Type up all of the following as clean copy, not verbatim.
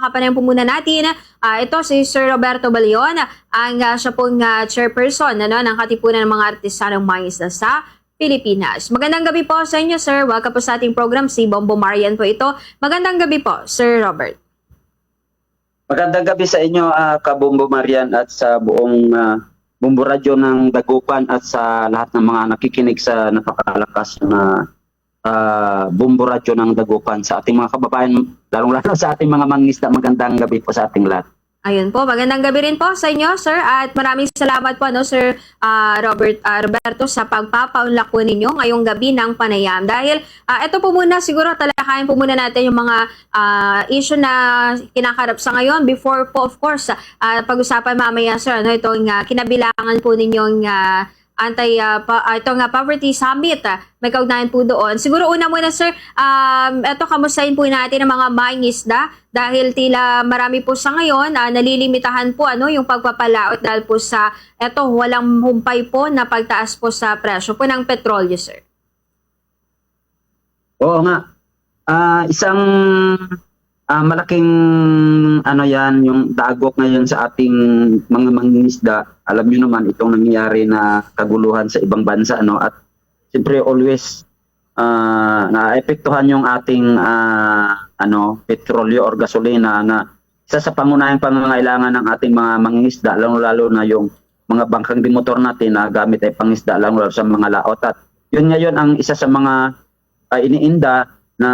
makakapanayan po muna natin. Ito si Sir Roberto Balion, ang siya pong chairperson ng Katipunan ng mga Artisanong Mangingisda sa Pilipinas. Magandang gabi po sa inyo, sir. Welcome po sa ating program. Si Bombo Marian po ito. Magandang gabi po, Sir Robert. Magandang gabi sa inyo, Kabombo Marian, at sa buong Bombo Radio ng Dagupan at sa lahat ng mga nakikinig sa napakalakas na Bombo Radio ng Dagupan. Sa ating mga kababayan, lalong-lalo sa ating mga mangingisda, magandang gabi po sa ating lahat. Ayun po, magandang gabi rin po sa inyo, sir, at maraming salamat po, Sir Roberto, sa pagpapaunlak po ninyo ngayong gabi ng panayam. Dahil ito po muna, siguro talakayin po muna natin yung mga issue na kinakarap sa ngayon. Before po, of course, pag-usapan mamaya, sir, itong kinabilangan po ninyong itong Poverty Summit, may kaugnayan po doon. Siguro una muna, sir, ito kamustahin po natin ang mga mangingisda dahil tila marami po sa ngayon nalilimitahan po yung pagpapalaot dahil po sa walang humpay po na pagtaas po sa presyo po ng petrolyo, sir. Oo nga. Isang malaking yan, yung dagok ngayon sa ating mga mangingisda. Alam niyo naman itong nangyayari na kaguluhan sa ibang bansa, at siyempre always naapektuhan yung ating petrolyo or gasolina, na isa sa pangunahing pangangailangan ng ating mga mangingisda, lalo na yung mga bangkang dimotor natin na gamit ay pangisda, lalo sa mga laot. At yun ngayon ang isa sa mga iniinda na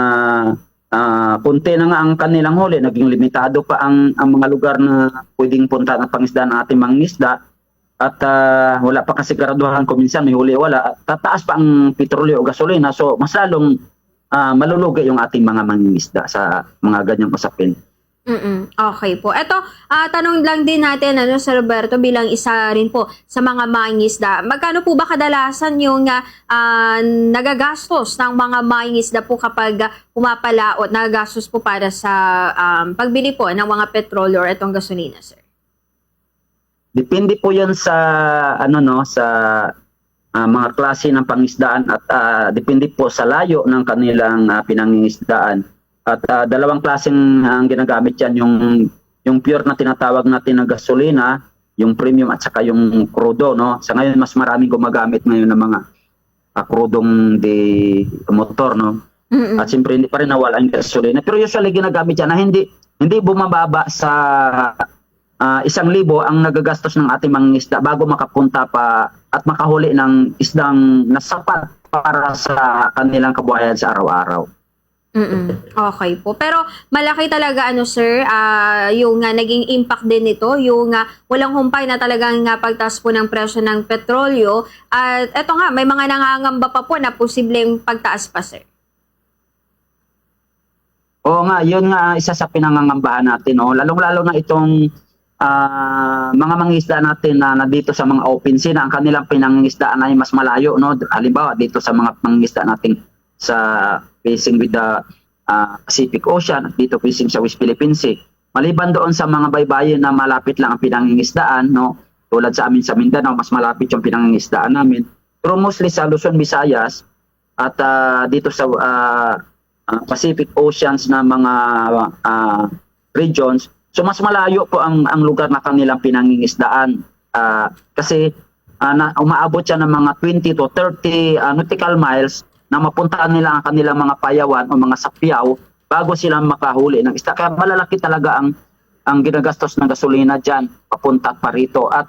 punti na nga ang kanilang huli, naging limitado pa ang mga lugar na pwedeng punta ng pangisda ng ating mangingisda, at wala pa kasi siguraduhan kung minsan may huli wala, tataas pa ang petrolyo o gasolina, so mas lalong malulugi yung ating mga mangingisda sa mga ganyang usapin. Okay po. Ito, tanong lang din natin, Sir Roberto, bilang isa rin po sa mga mangingisda. Magkano po ba kadalasan yung nagagastos ng mga mangingisda po kapag pumapalaot, nagagastos po para sa pagbili po ng mga petrolyo or itong gasolina, sir? Depende po yan sa sa mga klase ng pangisdaan at depende po sa layo ng kanilang pinangingisdaan. At dalawang klaseng ang ginagamit yan, yung pure na tinatawag natin na gasolina, yung premium at saka yung crudo, Sa ngayon mas maraming gumagamit ngayon ng mga krudong motor, At siyempre hindi pa rin nawala yung gasolina. Pero usually ginagamit yan na hindi bumababa sa 1,000 ang nagagastos ng ating mangingisda bago makapunta pa at makahuli ng isdang nasapat para sa kanilang kabuhayan sa araw-araw. Okay po. Pero malaki talaga sir, yung naging impact din nito, yung walang humpay na talagang pagtaas po ng presyo ng petrolyo. At eto nga, may mga nangangamba pa po na posibleng pagtaas pa, sir. Oo nga, yun nga isa sa pinangangambahan natin, Lalong-lalo na itong mga mangingisda natin na dito sa mga open sea na ang kanilang pinangingisdaan ay mas malayo, Halimbawa dito sa mga mangingisda natin sa facing with the Pacific Ocean at dito facing sa West Philippine Sea. Maliban doon sa mga baybayin na malapit lang ang pinangingisdaan, tulad sa amin sa Mindanao, mas malapit yung pinangingisdaan namin. Pero mostly sa Luzon, Visayas at dito sa Pacific Oceans na mga regions, so mas malayo po ang lugar na kanilang pinangingisdaan. Kasi umaabot siya ng mga 20 to 30 nautical miles na mapuntaan nila ang kanilang mga payawan o mga sapyaw bago sila makahuli ng isda. Kaya malalaki talaga ang ginagastos ng gasolina dyan, papunta pa rito. At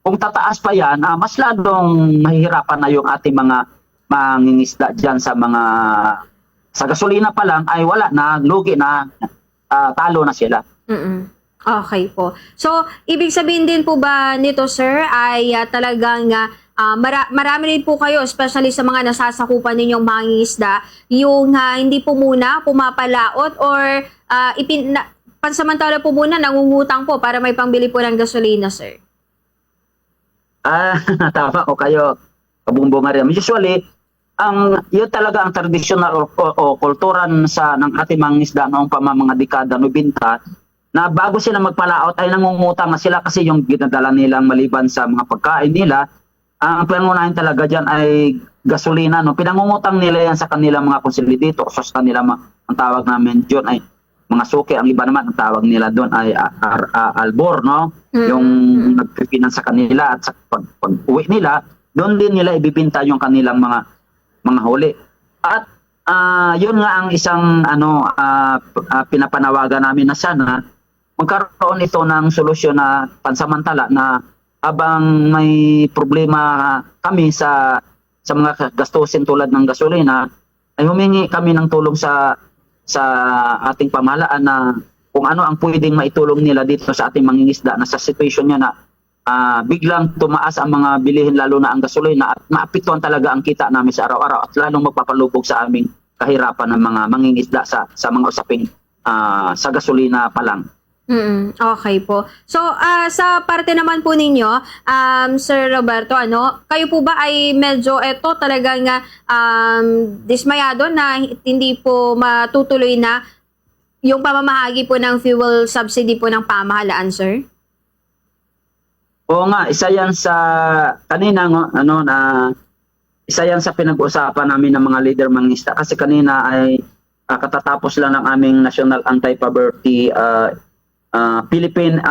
kung tataas pa yan, mas ladong mahihirapan na yung ating mga mangingisda dyan sa gasolina pa lang ay wala na, lugi na, talo na sila. Okay po. So, ibig sabihin din po ba nito, sir, ay talagang marami rin po kayo, especially sa mga nasasakupan ninyong mangingisda, yung hindi po muna pumapalaot or pansamantala po muna nangungutang po para may pangbili po ng gasolina, sir? Tama ko kayo, Kabumbo Mariam. Usually, yun talaga ang traditional o kulturan ng ating mangingisda noong mga dekada 90, na bago sila magpalaot ay nangungutang na sila kasi yung ginadala nilang maliban sa mga pagkain nila, ang pangunahin talaga dyan ay gasolina. Pinangungutang nila yan sa kanilang mga consolidator, so sa kanila ang tawag namin dyan ay mga suki, ang iba naman ang tawag nila doon ay albor, no? Mm. Yung nagpipinan sa kanila at sa pag-uwi nila, doon din nila ibibinta yung kanilang mga huli. At yun nga ang isang pinapanawagan namin na sana magkaroon ito ng solusyon na pansamantala na habang may problema kami sa mga gastusin tulad ng gasolina, ay humingi kami ng tulong sa ating pamahalaan na kung ano ang pwedeng maitulong nila dito sa ating mangingisda na sa sitwasyon niya na biglang tumaas ang mga bilihin lalo na ang gasolina at maapektuhan talaga ang kita namin sa araw-araw at lalong magpapalubog sa aming kahirapan ng mga mangingisda sa mga usaping sa gasolina pa lang. Okay po. So, sa parte naman po ninyo, Sir Roberto, kayo po ba ay medyo talagang dismayado na hindi po matutuloy na yung pamamahagi po ng fuel subsidy po ng pamahalaan, sir? Oo nga, isa yan sa kanina isa yan sa pinag-usapan namin ng mga leader mangingisda kasi kanina ay katatapos lang ng aming National Anti-Poverty Philippine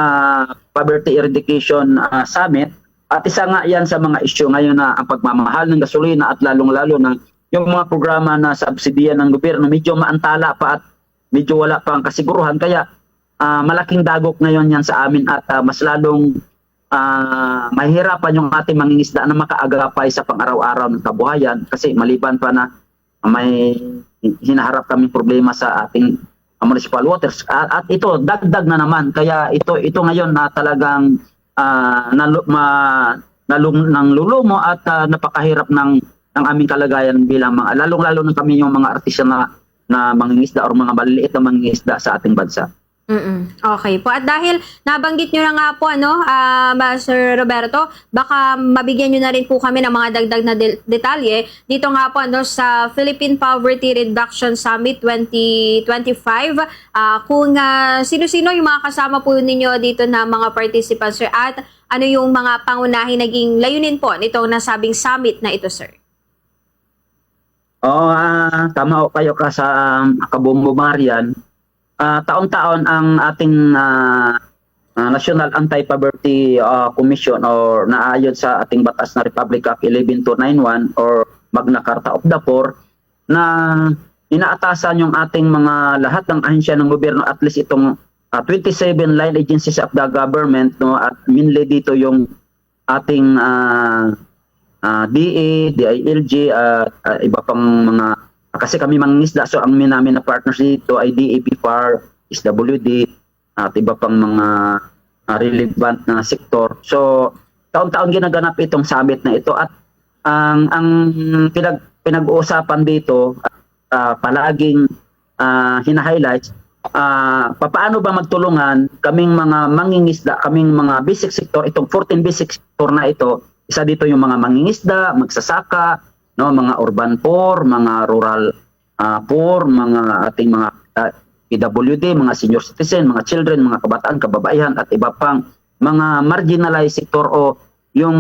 Poverty Eradication Summit at isa nga yan sa mga issue ngayon na ang pagmamahal ng gasolina at lalong-lalo na yung mga programa na subsidiyan ng gobyerno medyo maantala pa at medyo wala pang kasiguruhan kaya malaking dagok ngayon yan sa amin at mas lalong mahirapan yung ating mangingisda na makaagapay sa pang-araw-araw ng kabuhayan kasi maliban pa na may hinaharap kaming problema sa ating municipal waters at ito dagdag na naman kaya ito ngayon na talagang nalulumo at napakahirap ng aming kalagayan bilang mga lalong-lalo na kami yung mga artisan na mangingisda o mga maliliit na mangingisda sa ating bansa. Okay po. At dahil nabanggit nyo na nga po, Sir Roberto, baka mabigyan nyo na rin po kami ng mga dagdag na detalye dito nga po sa Philippine Poverty Reduction Summit 2025. Kung sino-sino yung mga kasama po ninyo dito na mga participants, sir, at ano yung mga pangunahing naging layunin po nitong nasabing summit na ito, sir? Tama kayo ka sa Kabombo Marian. Taon-taon ang ating National Anti-Poverty Commission or naayon sa ating batas na Republic Act 11291 or Magna Carta of the Poor na inaatasan yung ating mga lahat ng ahensya ng gobyerno at least itong 27 line agencies of the government at mainly dito yung ating DA, DILG at iba pang mga kasi kami mangingisda, so ang namin na partners dito ay DAP, PAR, SWD, at iba pang mga relevant na sektor. So, taon-taon ginaganap itong summit na ito at ang pinag-uusapan dito, palaging hina-highlights, paano ba magtulungan kaming mga mangingisda, kaming mga basic sector, itong 14 basic sector na ito, isa dito yung mga mangingisda, magsasaka, mga urban poor, mga rural poor, mga ating mga PWD, mga senior citizen, mga children, mga kabataan, kababaihan at iba pang mga marginalized sector o yung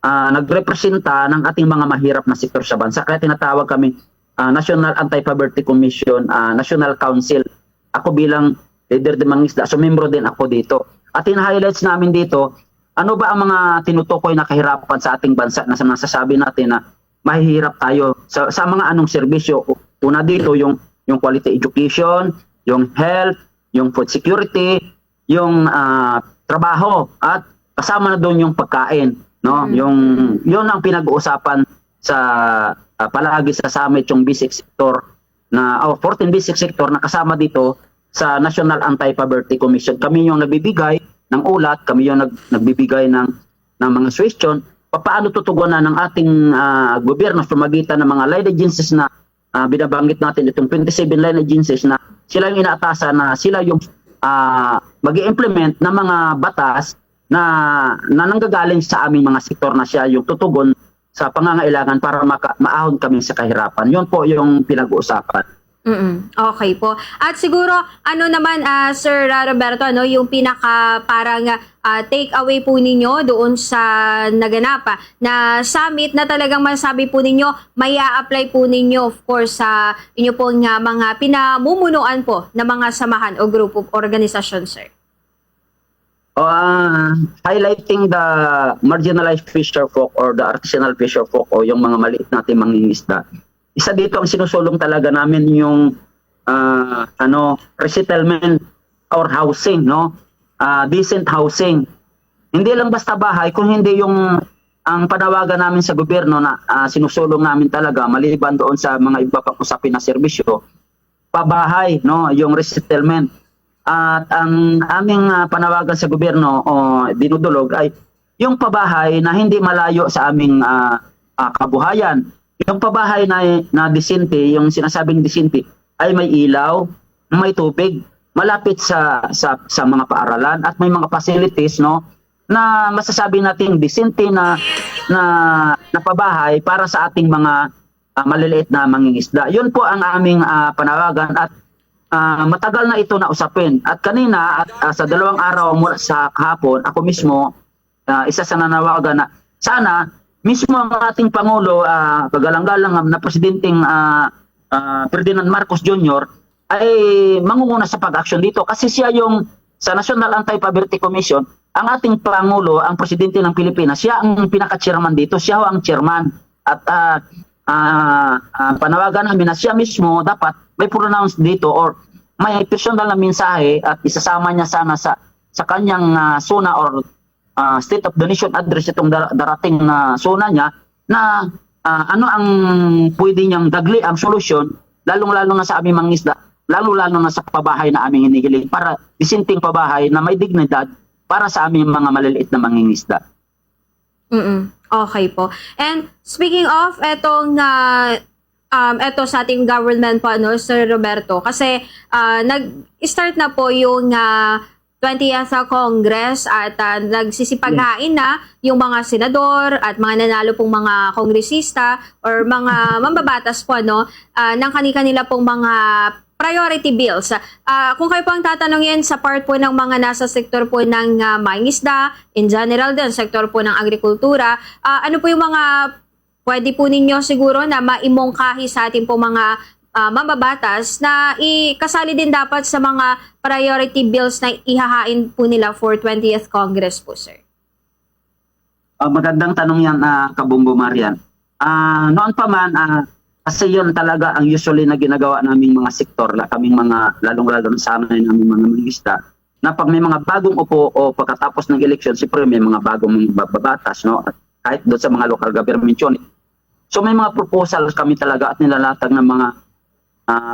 nagrepresenta ng ating mga mahirap na sektor sa bansa. Kaya tinatawag kami National Anti-Poverty Commission, National Council. Ako bilang leader de mangingisda, so membro din ako dito. At in-highlights namin dito, ano ba ang mga tinutukoy na kahirapan sa ating bansa na nasasabi natin na mahihirap tayo sa mga anong serbisyo. Una dito yung quality education, yung health, yung food security, yung trabaho at kasama na doon yung pagkain, no? Yun ang pinag-uusapan sa palagi sa summit yung basic sector na 14 basic sector na kasama dito sa National Anti-Poverty Commission. Kami yung nagbibigay ng ulat, kami yung nagbibigay ng mga suggestion paano tutugunan ng ating gobyerno sa magitan ng mga line agencies na binabanggit natin itong 27 line agencies na sila yung inaatasan na sila yung mag-i-implement ng mga batas na nanggagaling sa aming mga sektor na siya yung tutugon sa pangangailangan para maahon kami sa kahirapan. Yun po yung pinag-uusapan. Okay po. At siguro ano naman Sir Roberto, ano yung pinaka parang take away po ninyo doon sa naganap na summit na talagang masasabi po ninyo may apply po ninyo of course sa inyo pong mga pinamumunuan po na mga samahan o group of organisasyon, sir? Highlighting the marginalized fisher folk or the artisanal fisher folk o yung mga maliit natin mangingisda. Isa dito ang sinusulong talaga namin yung resettlement or housing, no? Decent housing. Hindi lang basta bahay, kung hindi yung ang panawagan namin sa gobyerno na sinusulong namin talaga maliban doon sa mga iba pang usapin na serbisyo, pabahay, no? Yung resettlement. At ang aming panawagan sa gobyerno o dinudulog ay yung pabahay na hindi malayo sa aming kabuhayan. Yung pabahay na disente, yung sinasabing disente, ay may ilaw, may tubig, malapit sa mga paaralan at may mga facilities, no, na masasabi nating disente na pabahay para sa ating mga maliliit na mangingisda. Yun po ang aming panawagan at matagal na ito na usapin. At kanina sa 2 araw mula sa kahapon, ako mismo isa sa nanawagan na sana mismo ang ating Pangulo, kagalang-galang na Presidenteng Ferdinand Marcos Jr. ay mangunguna sa pag-aksyon dito. Kasi siya yung sa National Anti-Poverty Commission, ang ating Pangulo, ang Presidente ng Pilipinas, siya ang pinaka-chairman dito, siya ang chairman. At panawagan namin na siya mismo dapat may pronounce dito or may personal na mensahe at isasama niya sana sa kanyang SONA or State of the Nation address itong darating na SONA niya na ano ang pwede niyang dagli ang solusyon lalong-lalo na sa aming mangisda, lalo-lalo na sa pabahay na aming hinihiling para disinting pabahay na may dignidad para sa aming mga maliliit na mangingisda. Okay po. And speaking of etong eto sa ating government po, ano, Sir Roberto, kasi nag-start na po yung 20th Congress at nagsisipaghain na yung mga senador at mga nanalo pong mga kongresista or mga mambabatas po, ano, ng kanila pong mga priority bills. Kung kayo po ang tatanungin sa part po ng mga nasa sektor po ng mangingisda, in general din, sektor po ng agrikultura, ano po yung mga pwede po ninyo siguro na maimongkahi sa ating po mga mambabatas na ikasali din dapat sa mga priority bills na ihahain po nila for 20th Congress po, sir? Magandang tanong yan, Kabumbo Marian. Noon pa man, kasi yun talaga ang usually na ginagawa naming mga sektor, kaming mga lalong-lalo na sana naming mga mangisda, na pag may mga bagong upo o pagkatapos ng eleksyon, siyempre may mga bagong babatas, no? At kahit doon sa mga local government unit. So may mga proposals kami talaga at nilalatag ng mga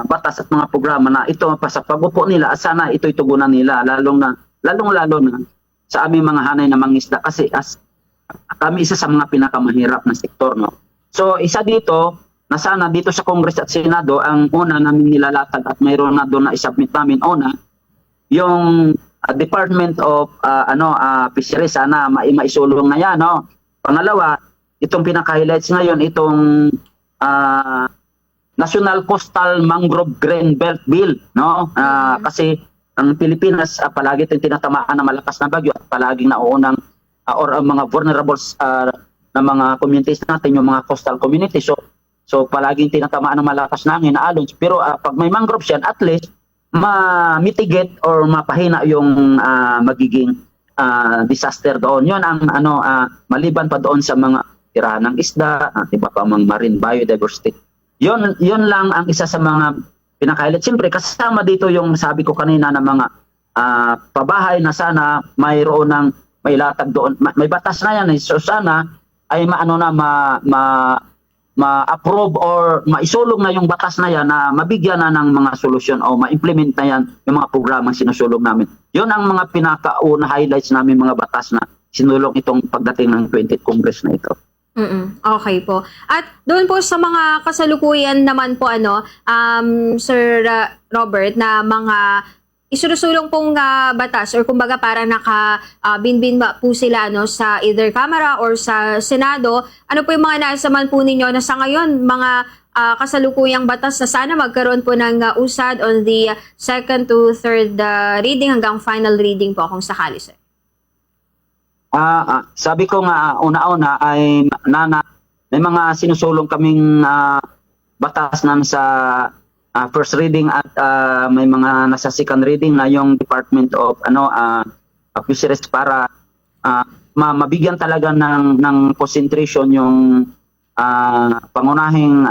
batas at mga programa na ito pa sa pag-upo nila at sana ito'y tugunan nila lalong-lalo na sa aming mga hanay na mangisda kasi kami isa sa mga pinakamahirap na sektor, no. So isa dito na sana dito sa Congress at Senado ang una namin nilalatag at mayroon na doon na isubmit namin yung Department of Fisheries, sana maisulong na yan, no. Pangalawa, itong pinaka-highlights ngayon itong National Coastal Mangrove Green Belt Bill, no? Kasi ang Pilipinas palagi tinatamaan ng malakas na bagyo at palaging nauunang or ang mga vulnerable na mga communities natin, yung mga coastal communities. So palaging tinatamaan ng malakas na hangin na alon. Pero pag may mangroves yan, at least ma-mitigate or mapahina yung magiging disaster doon. Yun ang maliban pa doon sa mga tirahan ng isda, iba pa mga marine biodiversity. Yun lang ang isa sa mga pinaka-highlight. Siyempre, kasama dito yung sabi ko kanina na mga pabahay na sana mayroon ng may latag doon. May batas na yan. So sana ay ma-approve or maisulong na yung batas na yan na mabigyan na ng mga solusyon o ma-implement na yan yung mga programang sinusulong namin. Yun ang mga pinaka-una highlights namin mga batas na sinulong itong pagdating ng 20th Congress na ito. Okay po. At doon po sa mga kasalukuyan naman po Sir Robert, na mga isusulong pong batas or kumbaga para binbin po sila sa either Kamara or sa Senado, ano po yung mga naisaman po ninyo na sa ngayon mga kasalukuyang batas na sana magkaroon po ng usad on the second to third reading hanggang final reading po kung sakali, sir? Sabi ko nga una-una ay may mga sinusulong kaming batas namin sa first reading at may mga nasa second reading na yung Department of Fisheries para mabigyan talaga ng concentration yung pangunahing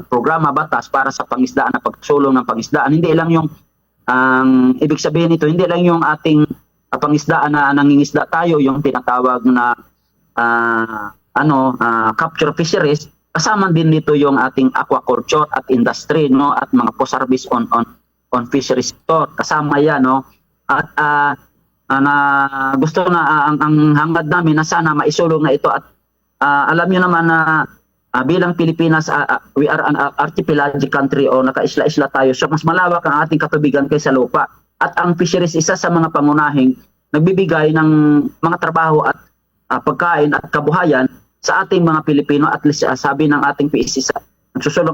programa batas para sa pangisdaan na pagsulong ng pangisdaan. Hindi lang yung ibig sabihin nito, hindi lang yung ating pangisdaan na nangingisda tayo, yung tinatawag na capture fisheries, kasama din dito yung ating aquaculture at industry, no, at mga po-service on fisheries sector, kasama yan, no. At gusto na ang hangad namin na sana maisulong na ito at alam niyo naman na bilang Pilipinas, we are an archipelagic country o nakaisla-isla tayo. So mas malawak ang ating katubigan kaysa lupa. At ang fisheries isa sa mga pangunahing nagbibigay ng mga trabaho at pagkain at kabuhayan sa ating mga Pilipino. At least sabi ng ating PSC sa nagsusulong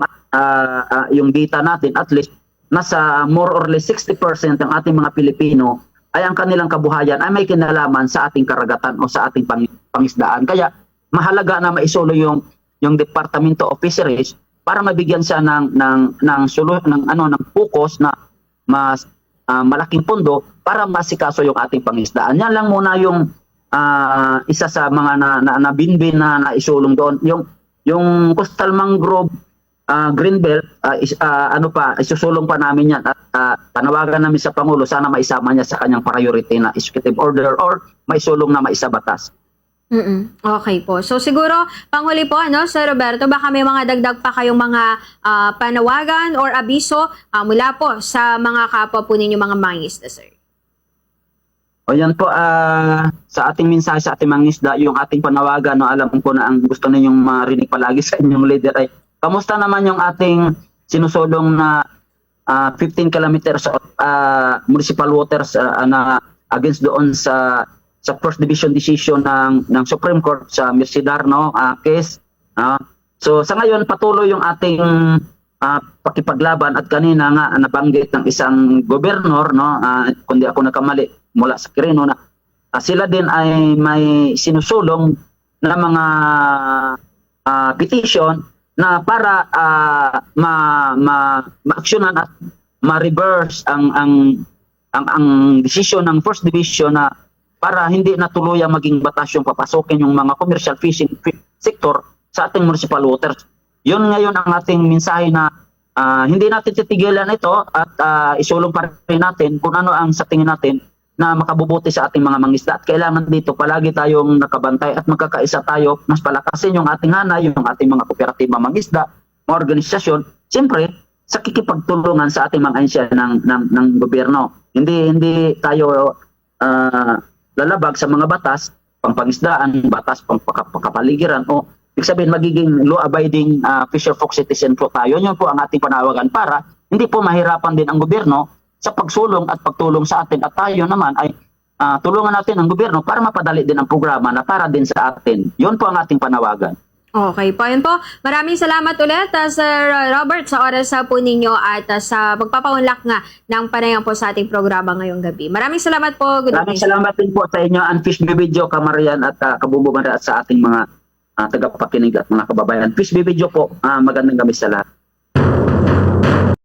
yung data natin, at least nasa more or less 60% ng ating mga Pilipino ay ang kanilang kabuhayan ay may kinalaman sa ating karagatan o sa ating pangisdaan. Kaya mahalaga na maisulo yung Departamento of Fisheries para mabigyan siya ng focus na mas malaking pondo para masikaso yung ating pangisdaan. Yan lang muna yung isa sa mga nabinbin na naisulong doon. Yung coastal mangrove greenbelt, isusulong pa namin yan at panawagan namin sa Pangulo, sana maisama niya sa kanyang priority na executive order or maisulong na maisabatas. Okay po. So siguro, panghuli po, Sir Roberto, baka may mga dagdag pa kayong mga panawagan or abiso mula po sa mga kapwa po ninyo mga mangingisda, sir. O yan po, sa ating mensahe sa ating mangingisda, yung ating panawagan, no, alam ko na ang gusto ninyong marinig palagi sa inyong leader ay, kamusta naman yung ating sinusulong na 15 kilometers of municipal waters na against doon sa first division decision ng Supreme Court sa Mercedar, no, case. So sa ngayon patuloy yung ating pakipaglaban at kanina nga nabanggit ng isang gobernador, no, kundi ako nakamali mula sa Quirino na sila din ay may sinusulong na mga petition na para ma-actionan at ma-reverse ang decision ng first division na para hindi na tuluyang maging batas yung papasokin yung mga commercial fishing sector sa ating municipal waters. Yun ngayon ang ating mensahe na hindi natin titigilan ito at isulong pa rin natin kung ano ang sa tingin natin na makabubuti sa ating mga mangisda. At kailangan dito palagi tayong nakabantay at magkakaisa tayo, mas palakasin yung ating hanay, yung ating mga kooperatiba mangisda, mga organisasyon, siyempre sa kikipagtulungan sa ating mga ahensya ng gobyerno. Hindi tayo lalabag sa mga batas, pangpangisdaan, batas pangkapaligiran o ibig sabihin magiging law-abiding fisher folk citizen po tayo. Yun po ang ating panawagan para hindi po mahirapan din ang gobyerno sa pagsulong at pagtulong sa atin at tayo naman ay tulungan natin ang gobyerno para mapadali din ang programa na para din sa atin. Yun po ang ating panawagan. Okay po, yun po. Maraming salamat ulit, Sir Robert, sa oras po ninyo at sa pagpapaunlak nga ng panayam po sa ating programa ngayong gabi. Maraming salamat po. Maraming salamat din po sa inyo, Fish Video, Kamarian at Kabubugan at sa ating mga tagapakinig at mga kababayan. Fish Video po, magandang gabi sa lahat.